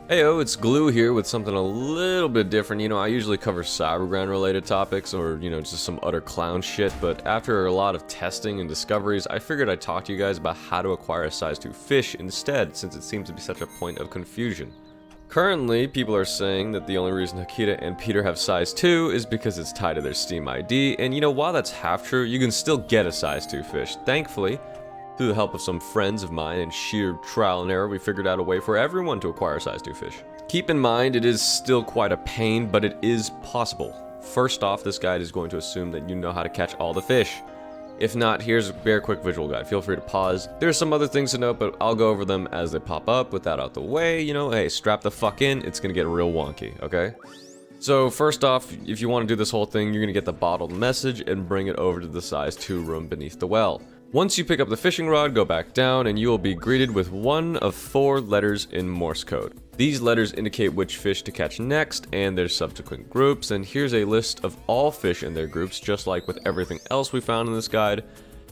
Heyo, it's Glue here with something a little bit different. I usually cover Cyberground related topics or, just some utter clown shit, but after a lot of testing and discoveries, I figured I'd talk to you guys about how to acquire a size 2 fish instead, since it seems to be such a point of confusion. Currently, people are saying that the only reason Akita and Peter have size 2 is because it's tied to their Steam ID, and while that's half true, you can still get a size 2 fish. Thankfully, through the help of some friends of mine and sheer trial and error, we figured out a way for everyone to acquire size 2 fish. Keep in mind, it is still quite a pain, but it is possible. First off, this guide is going to assume that you know how to catch all the fish. If not, here's a very quick visual guide. Feel free to pause. There's some other things to note, but I'll go over them as they pop up. With that out the way, hey, strap the fuck in. It's gonna get real wonky, okay? So first off, if you want to do this whole thing, you're gonna get the bottled message and bring it over to the size 2 room beneath the well. Once you pick up the fishing rod, go back down, and you will be greeted with one of 4 letters in Morse code. These letters indicate which fish to catch next and their subsequent groups, and here's a list of all fish in their groups. Just like with everything else we found in this guide,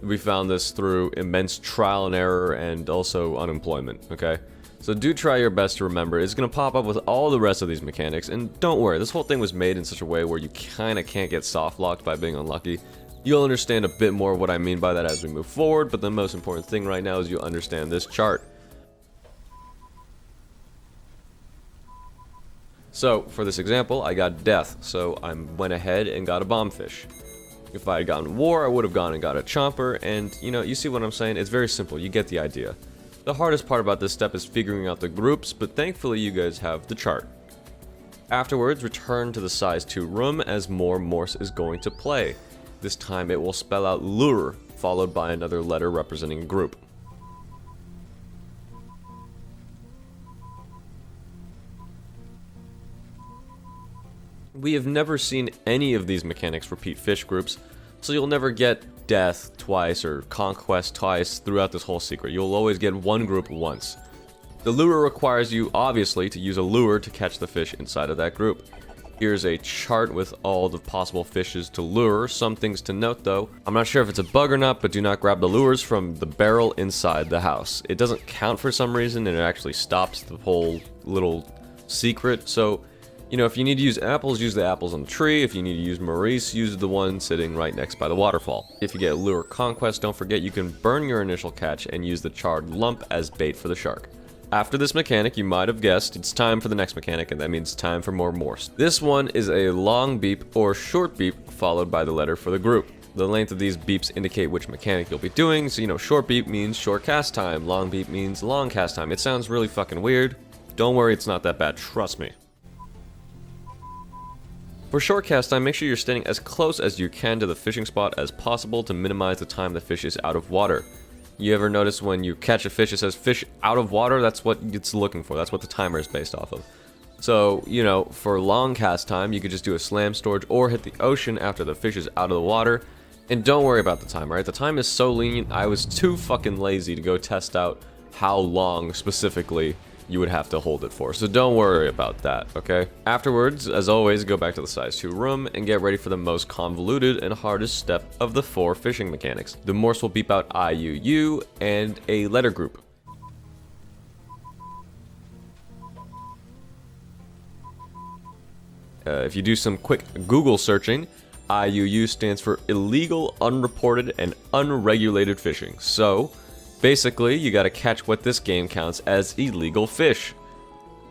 we found this through immense trial and error and also unemployment, okay? So do try your best to remember. It's going to pop up with all the rest of these mechanics, and don't worry, this whole thing was made in such a way where you kinda can't get soft locked by being unlucky. You'll understand a bit more what I mean by that as we move forward, but the most important thing right now is you understand this chart. So, for this example, I got death, so I went ahead and got a bombfish. If I had gotten war, I would have gone and got a chomper, and you see what I'm saying? It's very simple, you get the idea. The hardest part about this step is figuring out the groups, but thankfully you guys have the chart. Afterwards, return to the size 2 room as more Morse is going to play. This time it will spell out lure, followed by another letter representing a group. We have never seen any of these mechanics repeat fish groups, so you'll never get death twice or conquest twice throughout this whole secret. You'll always get one group once. The lure requires you, obviously, to use a lure to catch the fish inside of that group. Here's a chart with all the possible fishes to lure. Some things to note though. I'm not sure if it's a bug or not, but do not grab the lures from the barrel inside the house. It doesn't count for some reason, and it actually stops the whole little secret. So, if you need to use the apples on the tree. If you need to use Maurice, use the one sitting right next by the waterfall. If you get lure conquest, don't forget you can burn your initial catch and use the charred lump as bait for the shark. After this mechanic, you might have guessed, it's time for the next mechanic, and that means time for more Morse. This one is a long beep or short beep followed by the letter for the group. The length of these beeps indicate which mechanic you'll be doing, so short beep means short cast time, long beep means long cast time. It sounds really fucking weird. Don't worry, it's not that bad, trust me. For short cast time, make sure you're standing as close as you can to the fishing spot as possible to minimize the time the fish is out of water. You ever notice when you catch a fish, it says fish out of water? That's what it's looking for. That's what the timer is based off of. So, for long cast time, you could just do a slam storage or hit the ocean after the fish is out of the water. And don't worry about the time, right? The time is so lenient, I was too fucking lazy to go test out how long specifically you would have to hold it for. So don't worry about that, okay? Afterwards, as always, go back to the size 2 room and get ready for the most convoluted and hardest step of the 4 fishing mechanics. The Morse will beep out IUU and a letter group. If you do some quick Google searching, IUU stands for illegal, unreported, and unregulated fishing. So, basically, you gotta catch what this game counts as illegal fish.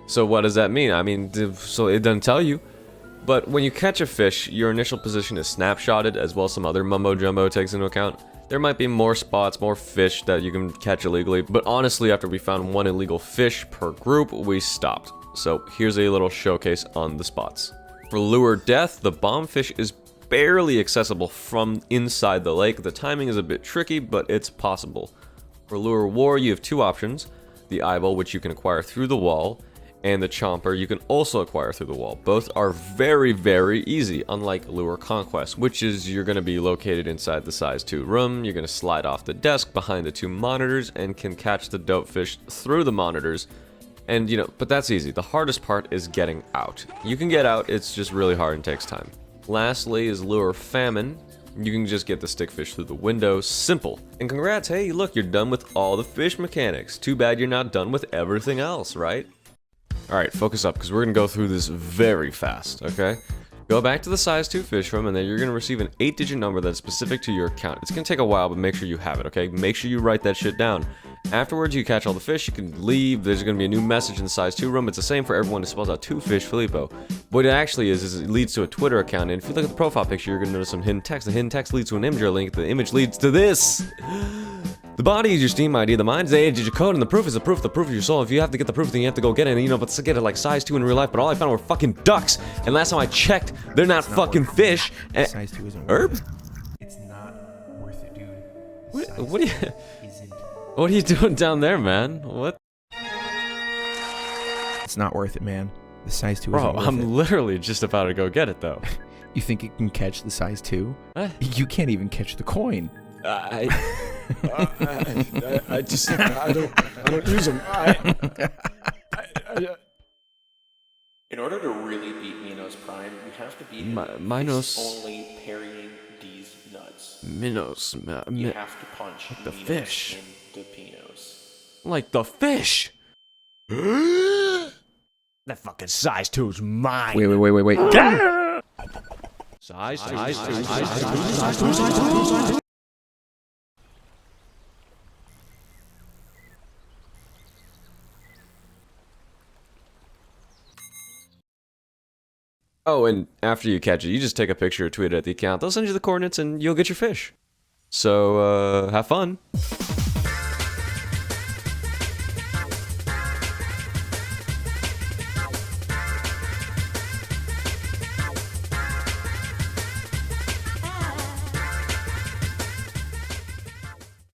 So what does that mean? So it doesn't tell you. But when you catch a fish, your initial position is snapshotted, as well as some other mumbo jumbo takes into account. There might be more spots, more fish that you can catch illegally, but honestly, after we found 1 illegal fish per group, we stopped. So here's a little showcase on the spots. For lure death, the bombfish is barely accessible from inside the lake. The timing is a bit tricky, but it's possible. For lure war, you have 2 options: the eyeball, which you can acquire through the wall, and the chomper you can also acquire through the wall. Both are very, very easy, unlike lure conquest, which is you're going to be located inside the size 2 room. You're going to slide off the desk behind the 2 monitors and can catch the dope fish through the monitors. And but that's easy. The hardest part is getting out. You can get out, it's just really hard and takes time. Lastly is lure famine. You can just get the stickfish through the window. Simple. And congrats, hey, look, you're done with all the fish mechanics. Too bad you're not done with everything else, right? Alright, focus up, because we're going to go through this very fast, okay? Go back to the size 2 fish room, and then you're going to receive an 8-digit number that's specific to your account. It's going to take a while, but make sure you have it, okay? Make sure you write that shit down. Afterwards, you catch all the fish, you can leave, there's going to be a new message in the size 2 room. It's the same for everyone who spells out 2 fish, Filippo. What it actually is it leads to a Twitter account, and if you look at the profile picture, you're going to notice some hidden text. The hidden text leads to an image or link, the image leads to this! The body is your Steam ID, the mind is the age, is your code, and the proof is the proof of your soul. If you have to get the proof, then you have to go get it, and you know, but to get it like size 2 in real life, but all I found were fucking ducks, and last time I checked, they're not fucking fish. And size 2 isn't Herb? worth it. It's not worth it, dude. What are you doing down there, man? What? It's not worth it, man. The size 2 Bro, isn't worth it. I'm literally just about to go get it, though. You think it can catch the size 2? What? You can't even catch the coin. I don't use them. In order to really beat Minos Prime, you have to beat him Minos only parrying these nuts. Minos, You have to punch the Minos fish. in the Pinos. Like the fish. That fucking size 2's mine. Wait. Size 2. Oh, and after you catch it, you just take a picture or tweet it at the account. They'll send you the coordinates and you'll get your fish. So, have fun.